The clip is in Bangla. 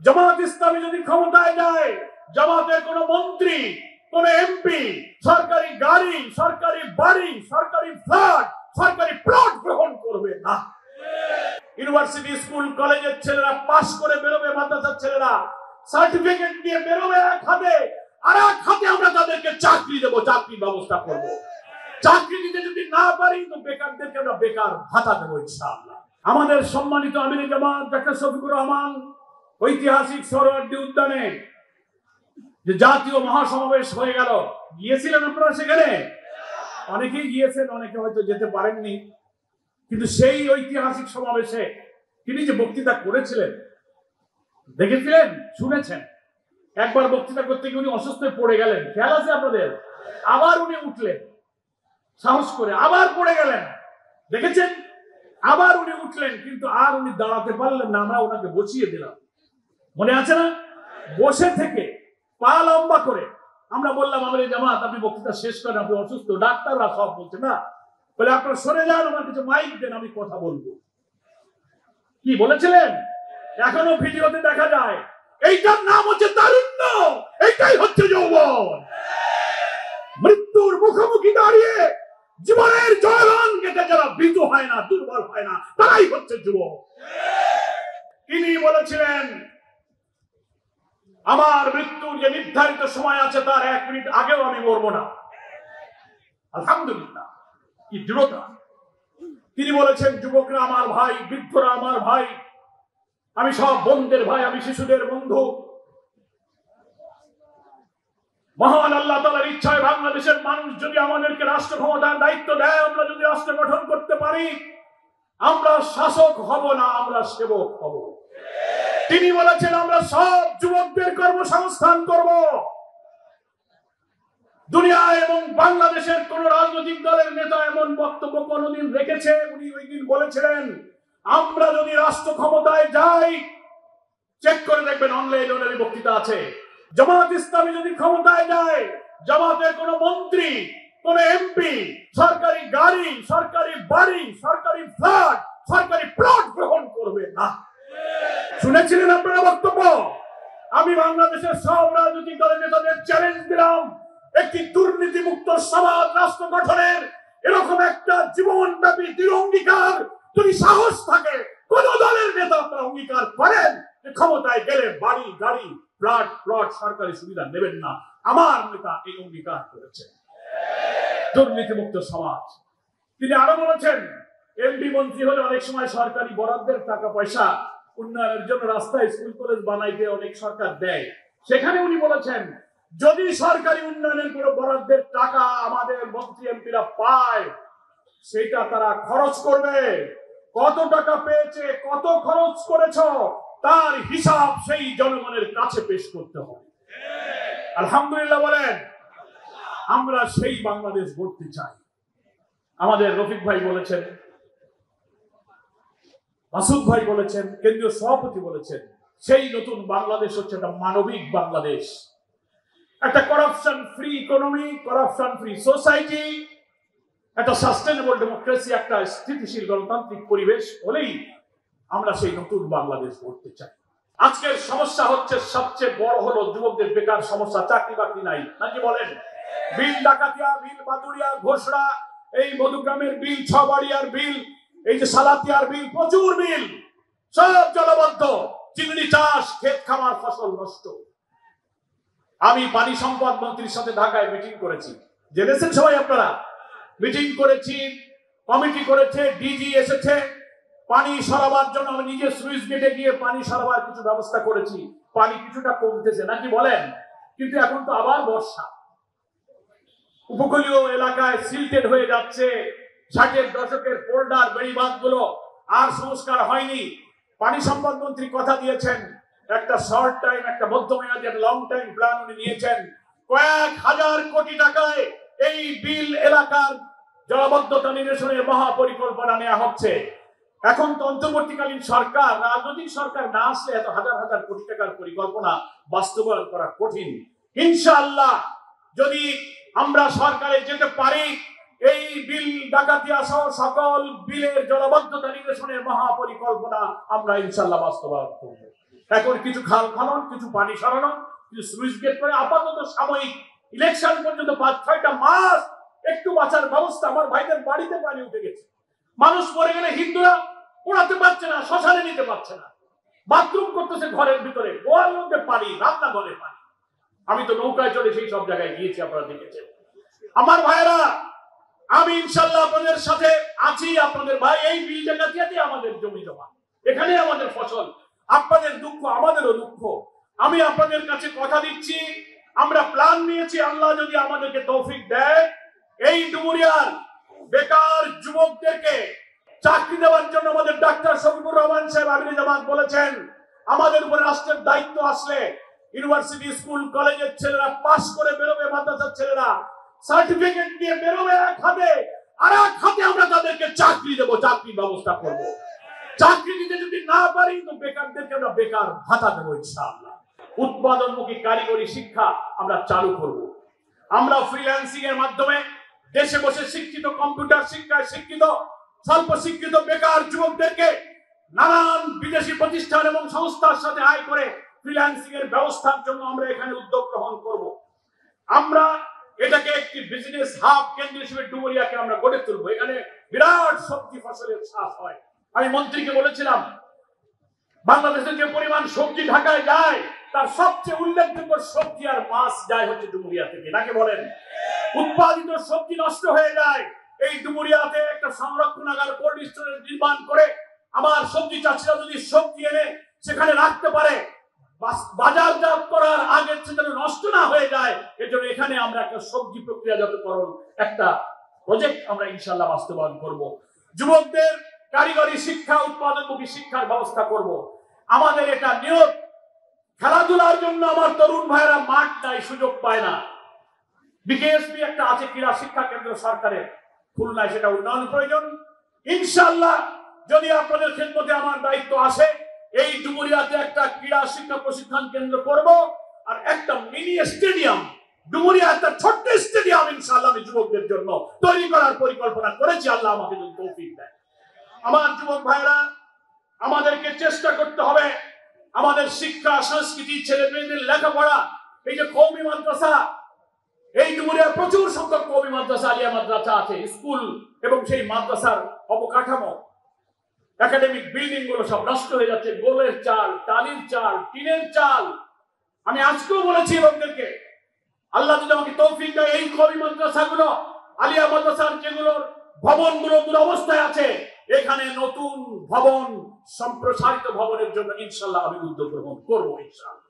জামাত ইসলামী যদি ক্ষমতায় যায়, জামাতের কোন মন্ত্রী, কোন এমপি সরকারি গাড়ি, সরকারি বাড়ি, সরকারি ফ্ল্যাট, সরকারি প্লট গ্রহণ করবে না। ইউনিভার্সিটি, স্কুল, কলেজের ছেলেরা পাস করে বেরোবে, মাদ্রাসার ছেলেরা সার্টিফিকেট নিয়ে বেরোবে এক হাতে, আর এক হাতে আমরা তাদেরকে চাকরি দেবো, চাকরির ব্যবস্থা করব। চাকরি দিতে যদি না পারি তো বেকারদেরকে আমরা বেকার ভাতা দেবো ইনশাআল্লাহ। আমাদের সম্মানিত আমিরে জামাত ডক্টর শফিকুর রহমান ঐতিহাসিক সোহরাওয়ার্দী উদ্যানে যে জাতীয় মহাসমাবেশ হয়ে গেল, গিয়েছিলেন আপনারা সেখানে? অনেকেই গিয়েছেন, অনেকে হয়তো যেতে পারেননি, কিন্তু সেই ঐতিহাসিক সমাবেশে তিনি যে বক্তৃতা করেছিলেন দেখেছিলেন, শুনেছেন। একবার বক্তৃতা করতে গিয়ে উনি অসুস্থ হয়ে পড়ে গেলেন, খেয়াল আছে আপনাদের? আবার উনি উঠলেন সাহস করে, আবার পড়ে গেলেন, দেখেছেন? আবার উনি উঠলেন, কিন্তু আর উনি দাঁড়াতে পারলেন না, আমরা ওনাকে বসিয়ে দিলাম, মনে আছে না? বসে থেকে পা লম্বা করে আমরা বললাম, আমাদের জামাত আপনি বক্তৃতা শেষ করেন, আপনি অসুস্থ। ডাক্তাররা সব বলছে না, বলে আপনারা সরে যান, আমার কিছু মাইক দেন, আমি কথা বলবো। কি বলেছিলেন? এখনো ভিডিওতে দেখা যায়। এইটার নাম হচ্ছে তারুণ্য, এইটাই হচ্ছে যৌবন। মৃত্যুর মুখোমুখি দাঁড়িয়ে জীবনের জয়গান গেতে যারা ভীতু হয় না, দুর্বল হয় না, তারাই হচ্ছে যুবক। তিনি বলেছিলেন, আমার মৃত্যুর যে নির্ধারিত সময় আছে তার 1 মিনিট আগেও আমি মরবো না। আলহামদুলিল্লাহ, কি দৃঢ়তা! তিনি বলেছেন, যুবকরা আমার ভাই, বৃদ্ধরা আমার ভাই, আমি সব বোনদের ভাই, আমি শিশুদের বন্ধু। মহান আল্লাহ তাআলার ইচ্ছায় বাংলাদেশের মানুষ যদি আমাদেরকে রাষ্ট্র ক্ষমতার দায়িত্ব দেয়, আমরা যদি রাষ্ট্র গঠন করতে পারি, আমরা শাসক হব না, আমরা সেবক হব। তিনি বলেছেন, আমরা সব যুবকদের কর্মসংস্থান করব। দুনিয়ায় এবং বাংলাদেশের কোন রাজনৈতিক দলের নেতা এমন বক্তব্য কোনদিন রেখেছে? উনি ওই দিন বলেছিলেন, আমরা যদি রাষ্ট্র ক্ষমতায় যাই, চেক করে দেখবেন অনলাইনে ওনার বক্তৃতা আছে, জামাত ইসলামী যদি ক্ষমতায় যায়, জামাতের কোন মন্ত্রী, কোন এমপি সরকারি গাড়ি, সরকারি বাড়ি, সরকারি ফ্ল্যাট, সরকারি প্লট গ্রহণ করবে না। শুনেছিলেন আপনারা বক্তব্য? আমি বাংলাদেশের সব রাজনৈতিক দলের নেতাদের চ্যালেঞ্জ দিলাম, একটি দুর্নীতিমুক্ত সমাজ রাষ্ট্র গঠনের এরকম একটা জীবনব্যাপী দৃঢ় অঙ্গীকার যদি সাহস থাকে, কোন দলের নেতা আপনারা অঙ্গীকার করেন যে ক্ষমতায় গেলে বাড়ি, গাড়ি, ফ্ল্যাট, প্লট, সরকারি সুবিধা নেবেন না। আমার নেতা এই অঙ্গীকার করেছে, দুর্নীতিমুক্ত সমাজ। তিনি আরো বলেছেন, এমপি মন্ত্রী হলে অনেক সময় সরকারি বরাদ্দের টাকা পয়সা উন্নয়নের জন্য রাস্তা, স্কুল, কলেজ বানাইতে অনেক সরকার দেয়। সেখানে উনি বলেছেন, যদি সরকারি উন্নয়নের কোন বরাদ্দের টাকা আমাদের মন্ত্রী এমপিরা পায়, সেটা তারা খরচ করবে। কত টাকা পেয়েছে, কত খরচ করেছ, তার হিসাব সেই জনগণের কাছে পেশ করতে হবে। আলহামদুলিল্লাহ বলেন। আমরা সেই বাংলাদেশ গড়তে চাই। আমাদের রফিক ভাই বলেছেন, মাসুদ ভাই বলেছেন, কেন্দ্রীয় সভাপতি বলেছেন, সেই নতুন বাংলাদেশ হচ্ছে একটা মানবিক বাংলাদেশ, একটা corruption free economy, corruption free society, একটা সাস্টেনেবল ডেমোক্রেসি, একটা স্থিতিশীল গণতান্ত্রিক পরিবেশ হলেই আমরা সেই নতুন বাংলাদেশ গড়তে চাই। আজকের সমস্যা হচ্ছে, সবচেয়ে বড় হলো যুবকদের বেকার সমস্যা, চাকরি বাকরি নাই, নাকি বলেন? বিল ডাকাতিয়া, বিল বাদুড়িয়া, ঘোষড়া, এই মধুগ্রামের বিল, ছবাড়িয়ার বিল, এই যে সালাতিয়ার বিল, প্রচুর বিল, সব জলবদ্ধ, চিংড়ি চাষ, ক্ষেত খামার, ফসল নষ্ট। আমি পানি সম্পদ মন্ত্রীর সাথে ঢাকায় মিটিং করেছি, জেনেছেন সবাই আপনারা? মিটিং করেছি, কমিটি করেছে, ডিজি এসেছে, পানি সরাবার জন্য আমি নিজে সুইচ গেটে গিয়ে পানি সরাবার কিছু ব্যবস্থা করেছি। পানি কিছুটা কমতেছে, নাকি বলেন? কিন্তু এখন তো আবার বর্ষা, উপকূলীয় এলাকায় সিল্টেড হয়ে যাচ্ছে। 60-এর দশকের পোল্ডার বেড়িবাঁধ গুলো আর সংস্কার হয়নি। পানি সম্পদ মন্ত্রী কথা দিয়েছেন, একটা শর্ট টাইম, একটা মধ্যমেয়াদী, একটা লং টাইম প্ল্যান উনি নিয়েছেন। কয়েক হাজার কোটি টাকায় এই বিল এলাকার জলাবদ্ধতা নিরসনের মহাপরিকল্পনা নেওয়া হচ্ছে। এখন তো অন্তর্বর্তীকালীন সরকার, রাজনৈতিক সরকার না আসলে এত হাজার হাজার কোটি টাকার পরিকল্পনা বাস্তবায়ন করা কঠিন। ইনশাআল্লাহ যদি আমরা সরকারে যেতে পারি, এই বিল ডাকাতিয়া সহ সকল বিলের জলাবদ্ধতা নিরসনের মহাপরিকল্পনা আমরা ইনশাআল্লাহ বাস্তবায়ন করব। এখন কিছু খাল খনন, কিছু পানি সরানো, কিছু সুইচ গেট করে আপাতত সাময়িক ইলেকশন পর্যন্ত 5-6টা মাস একটু বাঁচার ব্যবস্থা। আমার ভাইদের বাড়িতে পানি উঠে গেছে, মানুষ মরে গেলে হিন্দুরা পোড়াতে পারছে না, শ্মশানে নিতে পারছে না, বাথরুম করতেছে ঘরের ভিতরে, গোয়ার মধ্যে পানি, রান্নাঘরে পানি। আমি তো নৌকায় চড়ে সেই সব জায়গায় গিয়েছি, আপনারা দেখেছেন। আমার ভাইরা, আমি ইনশাল্লাহ আপনাদের সাথে আছি। আপনাদের ভাই এই বিলটা কাটিয়ে আমাদের জমি জমা, এখানে আমাদের ফসল। আপনাদের দুঃখ আমাদেরও দুঃখ। আমি আপনাদের কাছে কথা দিচ্ছি, আমরা প্ল্যান নিয়েছি, আল্লাহ যদি আমাদেরকে তৌফিক দেয়, এই ডুমুরিয়ার বেকার যুবকদেরকে চাকরি দেওয়ার জন্য আমাদের ডাক্তার শফিকুর রহমান সাহেব আমির জামাত বলেছেন, আমাদের উপরে রাষ্ট্রের দায়িত্ব আসলে ইউনিভার্সিটি, স্কুল, কলেজের ছেলেরা পাশ করে বেরোবে, মাদ্রাসার ছেলেরা সার্টিফিকেট নিয়ে বেরোবে এক হাতে, আর এক হাতে আমরা তাদেরকে চাকরি দেবো, চাকরির ব্যবস্থা করব। চাকরি দিতে যদি না পারি তো বেকারদেরকে আমরা বেকার ভাতা দেবো ইনশাআল্লাহ। উৎপাদনমুখী কারিগরি শিক্ষা আমরা চালু করব। আমরা ফ্রিল্যান্সিং এর মাধ্যমে দেশে বসে শিক্ষিত, কম্পিউটার শিক্ষায় শিক্ষিত, স্বল্প শিক্ষিত বেকার যুবকদেরকে নানান বিদেশি প্রতিষ্ঠান এবং সংস্থার সাথে আয় করে ফ্রিল্যান্সিং এর ব্যবস্থার জন্য আমরা এখানে উদ্যোগ গ্রহণ করব। আমরা এটাকে একটি বিজনেস হাব কেন্দ্র হিসেবে ডুমুরিয়াকে আমরা গড়ে তুলবো। এখানে বিরাট সবজি ফসলের চাষ হয়। আমি মন্ত্রীকে বলেছিলাম, বাংলাদেশের যে পরিমাণ সবজি ঢাকায় যায় তার সবচেয়ে উল্লেখযোগ্য সবজি আর মাছ যায় হচ্ছে ডুমুরিয়া থেকে। নাকি বলেন? উৎপাদিত সবজি নষ্ট হয়ে যায়, এই ডুমুরিয়াতে একটা সংরক্ষণাগার, কোল্ড স্টোরেজ নির্মাণ করে আমার সবজি চাষিরা যদি সবজি এনে সেখানে রাখতে পারে, বাজারজাত করার আগে যেন নষ্ট না হয়ে যায়, এজন্য এখানে আমরা একটা সবজি প্রক্রিয়াজাতকরণ একটা প্রজেক্ট আমরা ইনশাআল্লাহ বাস্তবায়ন করব। যুবকদের কারিগরি শিক্ষা, উৎপাদনমুখী শিক্ষার ব্যবস্থা করব। আমাদের এটা নিয়ত। খেলাধুলার জন্য আমার তরুণ ভাইরা মাঠ নাই, সুযোগ পায় না। বিকেএসপি একটা আছে ক্রীড়া শিক্ষা কেন্দ্র সরকারের খুলনায়, সেটা উন্নয়ন প্রয়োজন। ইনশাআল্লাহ যদি আপনাদের খেদমতে আমার দায়িত্ব আসে, এই ডুমুরিয়াতে একটা ক্রীড়া শিক্ষা প্রশিক্ষণ কেন্দ্র করব, আর একটা মিনি স্টেডিয়াম, ডুমুরিয়া একটা ছোট্ট স্টেডিয়াম ইনশাআল্লাহ আমি যুবকদের জন্য তৈরি করার পরিকল্পনা করেছি, আল্লাহ আমাকে যদি তৌফিক দেয়। আমার যুবক ভাইরা, আমাদেরকে চেষ্টা করতে হবে আমাদের শিক্ষা, সংস্কৃতি, ছেলে মেয়েদের লেখাপড়া, এই যে কওমি মাদ্রাসা, এই ডুমুরিয়ার প্রচুর সংখ্যক কওমি মাদ্রাসা, আলিয়া মাদ্রাসা আছে, স্কুল এবং সেই মাদ্রাসার অবকাঠামো, একাডেমিক বিল্ডিং গুলো সব নষ্ট হয়ে যাচ্ছে। গোলের চাল, টালির চাল, টিনের চাল। আমি আজকেও বলেছি লোকদেরকে, আল্লাহ যদি আমাকে তৌফিক দেয়, এই কওমি মাদ্রাসাগুলো, আলিয়া মাদ্রাসার যেগুলোর ভবনগুলো দুরবস্থায় আছে, এখানে নতুন ভবন, সম্প্রসারিত ভবনের জন্য ইনশাআল্লাহ আমি উদ্যোগ গ্রহণ করবো ইনশাআল্লাহ।